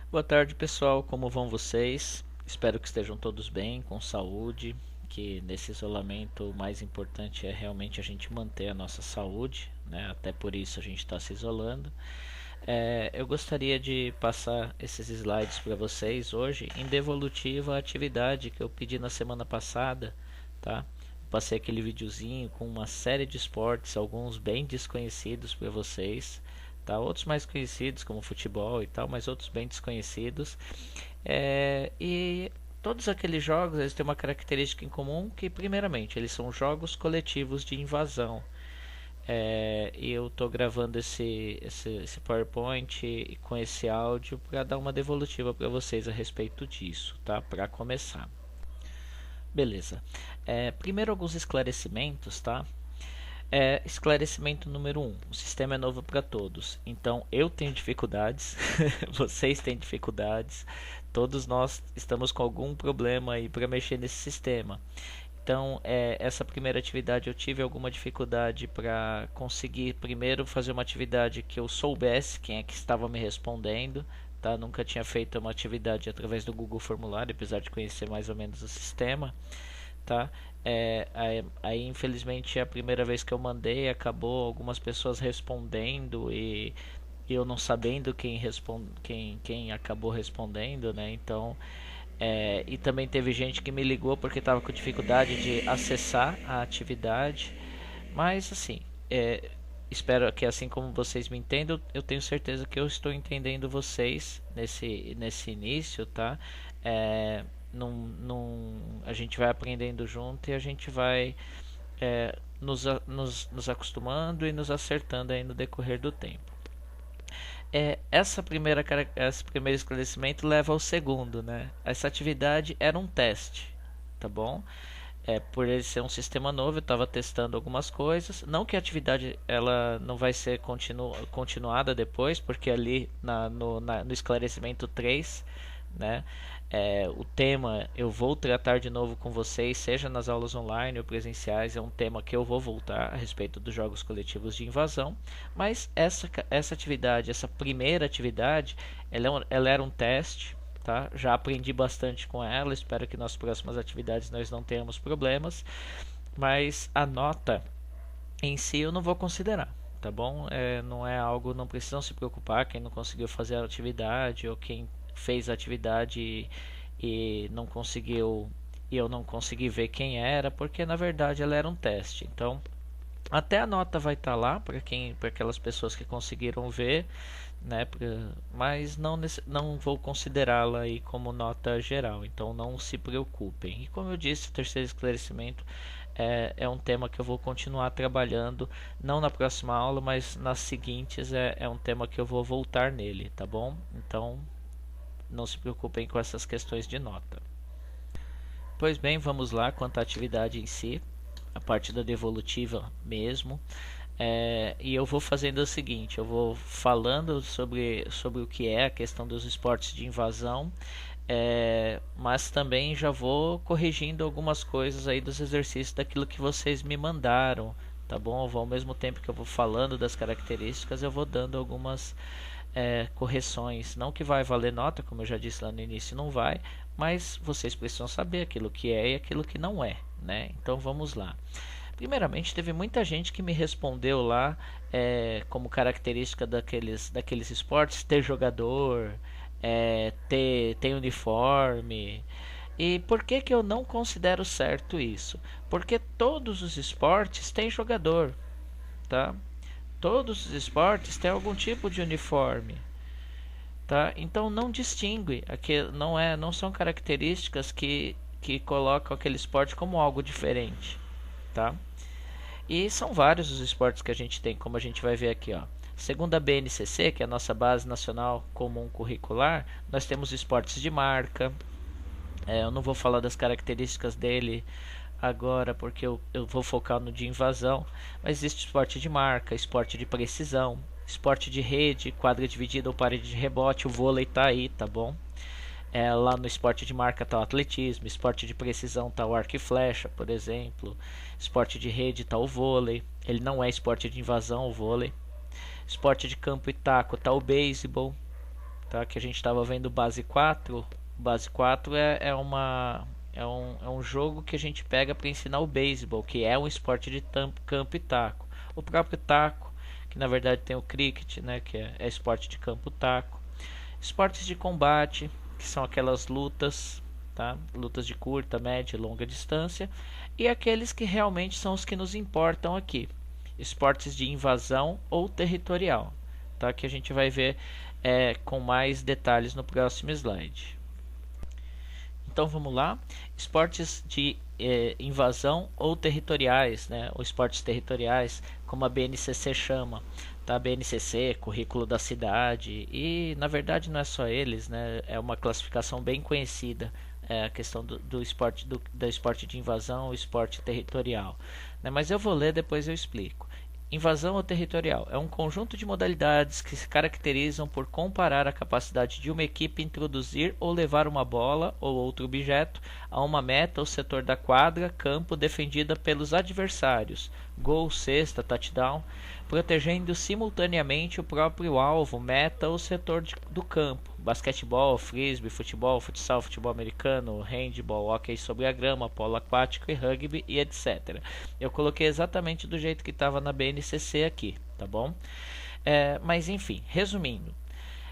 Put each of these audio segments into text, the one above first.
Boa tarde, pessoal. Como vão vocês? Espero que estejam todos bem, com saúde. Que nesse isolamento o mais importante é realmente a gente manter a nossa saúde, né? Até por isso a gente está se isolando. Eu gostaria de passar esses slides para vocês hoje em devolutiva à atividade que eu pedi na semana passada, tá? Passei aquele videozinho com uma série de esportes, alguns bem desconhecidos para vocês, tá? Outros mais conhecidos como futebol e tal, mas outros bem desconhecidos. E todos aqueles jogos eles têm uma característica em comum que, primeiramente, eles são jogos coletivos de invasão. E eu estou gravando esse PowerPoint com esse áudio para dar uma devolutiva para vocês a respeito disso, tá? Para começar. Beleza. Primeiro alguns esclarecimentos, tá? Esclarecimento número um: o sistema é novo para todos. Então eu tenho dificuldades, vocês têm dificuldades, todos nós estamos com algum problema aí para mexer nesse sistema. Então, essa primeira atividade eu tive alguma dificuldade para conseguir primeiro fazer uma atividade que eu soubesse quem é que estava me respondendo. Tá? Nunca tinha feito uma atividade através do Google Formulário, apesar de conhecer mais ou menos o sistema. Tá? Aí, infelizmente, a primeira vez que eu mandei, acabou algumas pessoas respondendo e eu não sabendo quem acabou respondendo, né? Então, e também teve gente que me ligou porque estava com dificuldade de acessar a atividade. Mas assim, espero que assim como vocês me entendam, eu tenho certeza que eu estou entendendo vocês nesse início, tá? A gente vai aprendendo junto e a gente vai nos acostumando e nos acertando aí no decorrer do tempo. Esse primeiro esclarecimento leva ao segundo, né? Essa atividade era um teste, tá bom? Por ele ser um sistema novo, eu estava testando algumas coisas. Não que a atividade ela não vai ser continuada depois, porque ali no esclarecimento 3, né? O tema eu vou tratar de novo com vocês, seja nas aulas online ou presenciais, é um tema que eu vou voltar a respeito dos jogos coletivos de invasão, mas essa atividade, essa primeira atividade, ela era um teste, tá? Já aprendi bastante com ela, espero que nas próximas atividades nós não tenhamos problemas, mas a nota em si eu não vou considerar. Tá bom? Não é algo, não precisam se preocupar quem não conseguiu fazer a atividade ou quem fez a atividade e não conseguiu e eu não consegui ver quem era, porque na verdade ela era um teste. Então, até a nota vai estar lá para aquelas pessoas que conseguiram ver, né? Mas não vou considerá-la aí como nota geral. Então, não se preocupem. E como eu disse, o terceiro esclarecimento é um tema que eu vou continuar trabalhando, não na próxima aula, mas nas seguintes é um tema que eu vou voltar nele, tá bom? Então, não se preocupem com essas questões de nota. Pois bem, vamos lá quanto à atividade em si, a parte da devolutiva mesmo. E eu vou fazendo o seguinte, eu vou falando sobre o que é a questão dos esportes de invasão, mas também já vou corrigindo algumas coisas aí dos exercícios daquilo que vocês me mandaram, tá bom? Eu vou, ao mesmo tempo que eu vou falando das características, eu vou dando algumas correções. Não que vai valer nota, como eu já disse lá no início, não vai, mas vocês precisam saber aquilo que é e aquilo que não é, né? Então vamos lá. Primeiramente, teve muita gente que me respondeu lá como característica daqueles esportes ter jogador, ter uniforme. E por que, que eu não considero certo isso? Porque todos os esportes têm jogador, tá? Todos os esportes têm algum tipo de uniforme, tá? Então não distingue, não são características que colocam aquele esporte como algo diferente, tá? E são vários os esportes que a gente tem, como a gente vai ver aqui, ó. Segundo a BNCC, que é a nossa Base Nacional Comum Curricular, nós temos esportes de marca. Eu não vou falar das características dele agora, porque eu vou focar no de invasão. Mas existe esporte de marca, esporte de precisão, esporte de rede, quadra dividida ou parede de rebote. O vôlei tá aí, tá bom? Lá no esporte de marca está o atletismo, esporte de precisão está o arco e flecha, por exemplo. Esporte de rede está o vôlei. Ele não é esporte de invasão, o vôlei. Esporte de campo e taco está o beisebol, tá? Que a gente estava vendo base 4. Base 4 é um jogo que a gente pega para ensinar o beisebol, que é um esporte de campo e taco. O próprio taco, que na verdade tem o cricket, né, que é esporte de campo taco. Esportes de combate, que são aquelas lutas, tá? Lutas de curta, média e longa distância. E aqueles que realmente são os que nos importam aqui. Esportes de invasão ou territorial, tá? Que a gente vai ver com mais detalhes no próximo slide. Então vamos lá, esportes de invasão ou territoriais, né? Ou esportes territoriais, como a BNCC chama, tá? BNCC, currículo da cidade, e na verdade não é só eles, né? É uma classificação bem conhecida, a questão do esporte do esporte de invasão, o esporte territorial, né? Mas eu vou ler, depois eu explico. Invasão ou territorial é um conjunto de modalidades que se caracterizam por comparar a capacidade de uma equipe introduzir ou levar uma bola ou outro objeto a uma meta ou setor da quadra, campo defendida pelos adversários, gol, cesta, touchdown, protegendo simultaneamente o próprio alvo, meta ou setor do campo, basquetebol, frisbee, futebol, futsal, futebol americano, handball, hóquei sobre a grama, polo aquático e rugby e etc. Eu coloquei exatamente do jeito que estava na BNCC aqui, tá bom? Mas enfim, resumindo,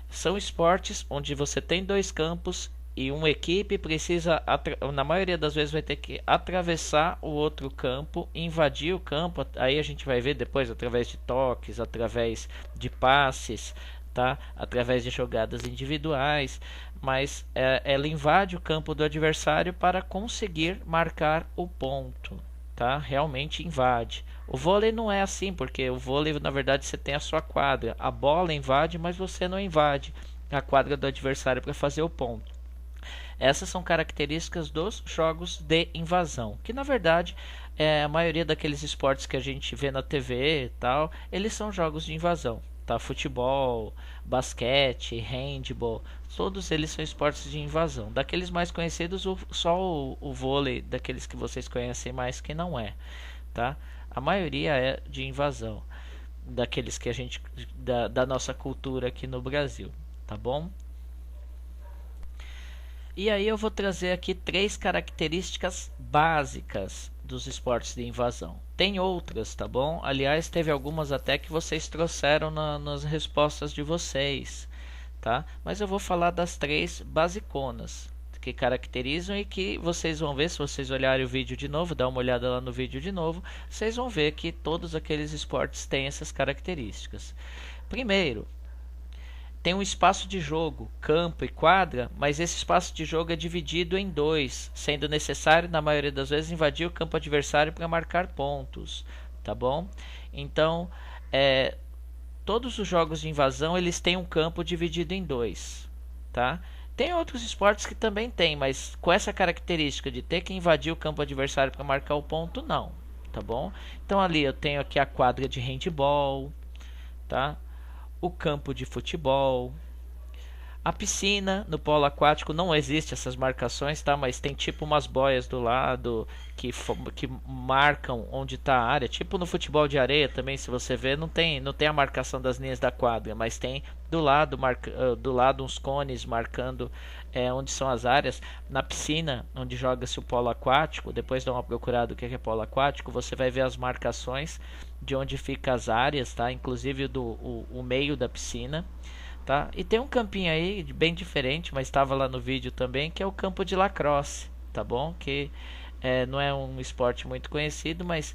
são esportes onde você tem dois campos e uma equipe precisa, na maioria das vezes, vai ter que atravessar o outro campo, invadir o campo. Aí a gente vai ver depois através de toques, através de passes, tá? Através de jogadas individuais, mas ela invade o campo do adversário para conseguir marcar o ponto, tá? Realmente invade. O vôlei não é assim, porque o vôlei na verdade você tem a sua quadra, a bola invade, mas você não invade a quadra do adversário para fazer o ponto. Essas são características dos jogos de invasão, que na verdade a maioria daqueles esportes que a gente vê na TV e tal, eles são jogos de invasão, tá? Futebol, basquete, handball, todos eles são esportes de invasão. Daqueles mais conhecidos, só o vôlei, daqueles que vocês conhecem mais, que não é, tá? A maioria é de invasão, daqueles que a gente da nossa cultura aqui no Brasil, tá bom? E aí eu vou trazer aqui 3 características básicas dos esportes de invasão. Tem outras, tá bom? Aliás, teve algumas até que vocês trouxeram nas respostas de vocês, tá? Mas eu vou falar das 3 basiconas que caracterizam e que vocês vão ver, se vocês olharem o vídeo de novo, dá uma olhada lá no vídeo de novo, vocês vão ver que todos aqueles esportes têm essas características. Primeiro, tem um espaço de jogo, campo e quadra, mas esse espaço de jogo é dividido em 2, sendo necessário, na maioria das vezes, invadir o campo adversário para marcar pontos, tá bom? Então, todos os jogos de invasão, eles têm um campo dividido em 2, tá? Tem outros esportes que também tem, mas com essa característica de ter que invadir o campo adversário para marcar o ponto, não, tá bom? Então ali eu tenho aqui a quadra de handball, tá? O campo de futebol, a piscina. No polo aquático não existe essas marcações, tá? Mas tem tipo umas boias do lado que marcam onde está a área, tipo no futebol de areia também, se você ver, não tem a marcação das linhas da quadra, mas tem do lado uns cones marcando onde são as áreas. Na piscina, onde joga-se o polo aquático, depois dá uma procurada do que é polo aquático, você vai ver as marcações de onde fica as áreas, tá? Inclusive o meio da piscina, tá? E tem um campinho aí bem diferente, mas estava lá no vídeo também, que é o campo de lacrosse, tá bom? Que não é um esporte muito conhecido, mas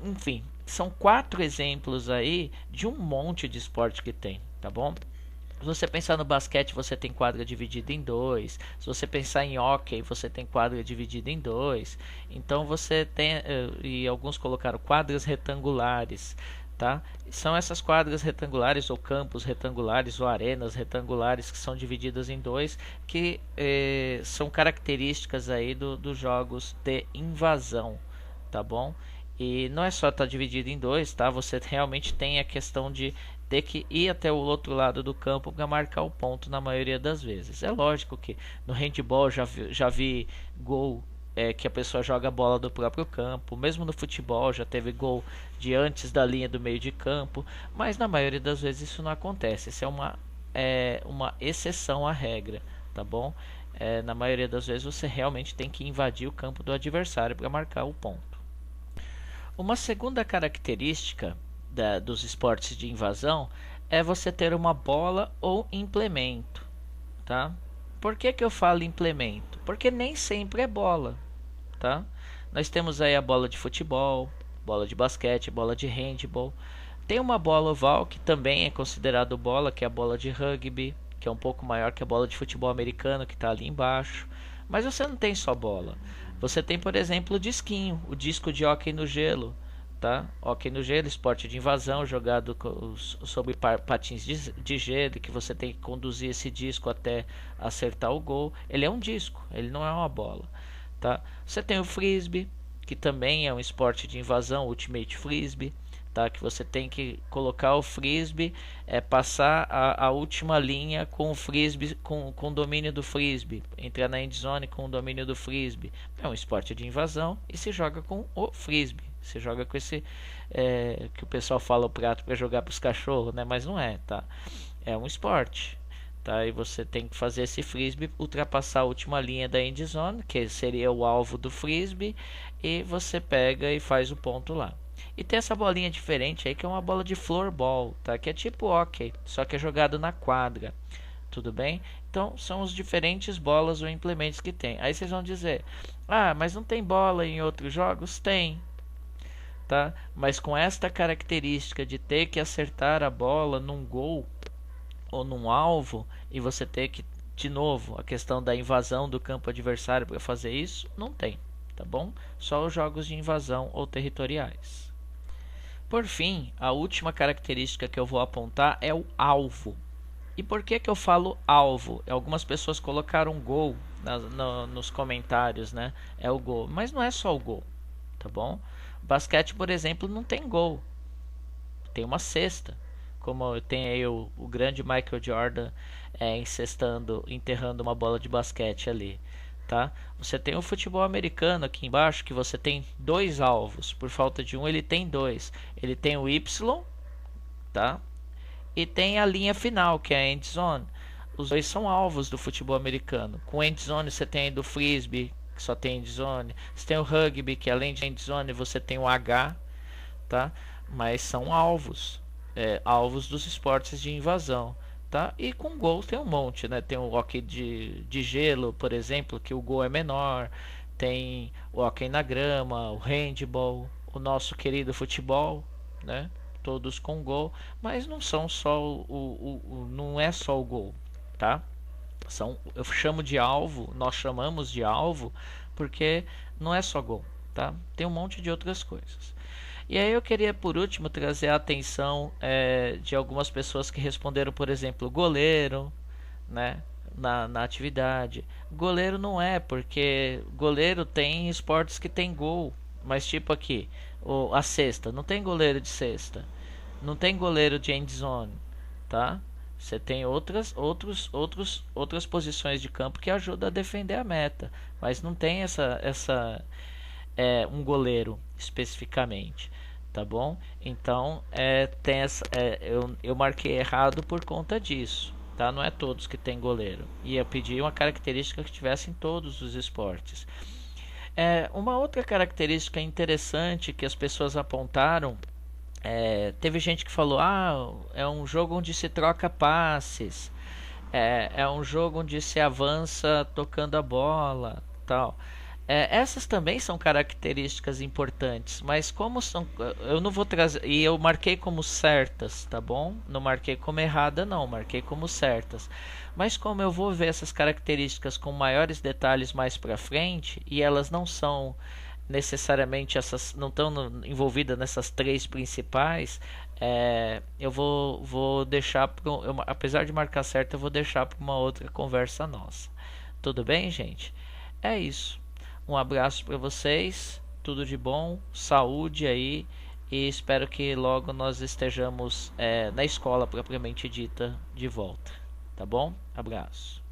enfim, são 4 exemplos aí de um monte de esporte que tem, tá bom? Se você pensar no basquete, você tem quadra dividida em 2. Se você pensar em hóquei, você tem quadra dividida em 2. Então você tem, e alguns colocaram quadras retangulares, tá? São essas quadras retangulares ou campos retangulares ou arenas retangulares que são divididas em 2, que são características aí dos jogos de invasão, tá bom? E não é só estar dividido em 2, tá? Você realmente tem a questão de ter que ir até o outro lado do campo para marcar o ponto na maioria das vezes. É lógico que no handball já vi gol que a pessoa joga a bola do próprio campo, mesmo no futebol já teve gol de antes da linha do meio de campo, mas na maioria das vezes isso não acontece. Essa é uma é uma exceção à regra, tá bom? Na maioria das vezes você realmente tem que invadir o campo do adversário para marcar o ponto. Uma segunda característica dos esportes de invasão é você ter uma bola ou implemento, tá? Por que eu falo implemento? Porque nem sempre é bola, tá? Nós temos aí a bola de futebol, bola de basquete, bola de handball. Tem uma bola oval que também é considerado bola, que é a bola de rugby, que é um pouco maior que a bola de futebol americano, que está ali embaixo. Mas você não tem só bola. Você tem, por exemplo, o disquinho, o disco de hóquei no gelo, tá? Hóquei no gelo, esporte de invasão, jogado sobre patins de gelo, que você tem que conduzir esse disco até acertar o gol. Ele é um disco, ele não é uma bola, tá? Você tem o frisbee, que também é um esporte de invasão, ultimate frisbee, tá? Que você tem que colocar o frisbee, passar a última linha com o frisbee, com o domínio do frisbee, entrar na endzone com o domínio do frisbee. É um esporte de invasão e se joga com o frisbee. Você joga com esse que o pessoal fala o prato para jogar para os cachorros, né? Mas não é, tá? É um esporte, tá? E você tem que fazer esse frisbee ultrapassar a última linha da endzone, que seria o alvo do frisbee, e você pega e faz o ponto lá. E tem essa bolinha diferente aí que é uma bola de floorball, tá? Que é tipo hóquei, só que é jogado na quadra. Tudo bem? Então são os diferentes bolas ou implementos que tem. Aí vocês vão dizer: "Ah, mas não tem bola em outros jogos?" Tem, tá? Mas com esta característica de ter que acertar a bola num gol ou num alvo e você ter que, de novo, a questão da invasão do campo adversário para fazer isso, não tem, tá bom? Só os jogos de invasão ou territoriais. Por fim, a última característica que eu vou apontar é o alvo. E por que eu falo alvo? Algumas pessoas colocaram gol nos comentários, né? É o gol, mas não é só o gol, tá bom? Basquete, por exemplo, não tem gol, tem uma cesta, como tem aí o grande Michael Jordan enterrando uma bola de basquete ali, tá? Você tem o futebol americano aqui embaixo, que você tem dois alvos, por falta de um ele tem dois, ele tem o Y, tá? E tem a linha final, que é a end zone. Os dois são alvos do futebol americano. Com end zone você tem do frisbee, que só tem end zone. Você tem o rugby, que além de end zone você tem o H, tá? Mas são alvos, alvos dos esportes de invasão, tá? E com gol tem um monte, né? Tem o hóquei de gelo, por exemplo, que o gol é menor. Tem o hóquei na grama, o handball, o nosso querido futebol, né? Todos com gol, mas não são só não é só o gol, tá? Eu chamo de alvo, nós chamamos de alvo porque não é só gol, tá? Tem um monte de outras coisas. E aí eu queria por último trazer a atenção de algumas pessoas que responderam, por exemplo, goleiro, né? Na atividade. Goleiro não é, porque goleiro tem esportes que tem gol, mas tipo aqui, a cesta, não tem goleiro de cesta. Não tem goleiro de end zone, tá? Você tem outras posições de campo que ajudam a defender a meta, mas não tem um goleiro especificamente, tá bom? Então eu marquei errado por conta disso, tá? Não é todos que tem goleiro, e eu pedi uma característica que tivesse em todos os esportes. Uma outra característica interessante que as pessoas apontaram. Teve gente que falou: é um jogo onde se troca passes, é um jogo onde se avança tocando a bola, tal. Essas também são características importantes, mas como são, eu não vou trazer, e eu marquei como certas, tá bom? Não marquei como errada, não, marquei como certas. Mas como eu vou ver essas características com maiores detalhes mais para frente, e elas não são necessariamente não estão envolvidas nessas três principais, eu vou deixar apesar de marcar certo, eu vou deixar para uma outra conversa nossa. Tudo bem, gente? É isso. Um abraço para vocês, tudo de bom, saúde aí, e espero que logo nós estejamos na escola propriamente dita de volta. Tá bom? Abraço.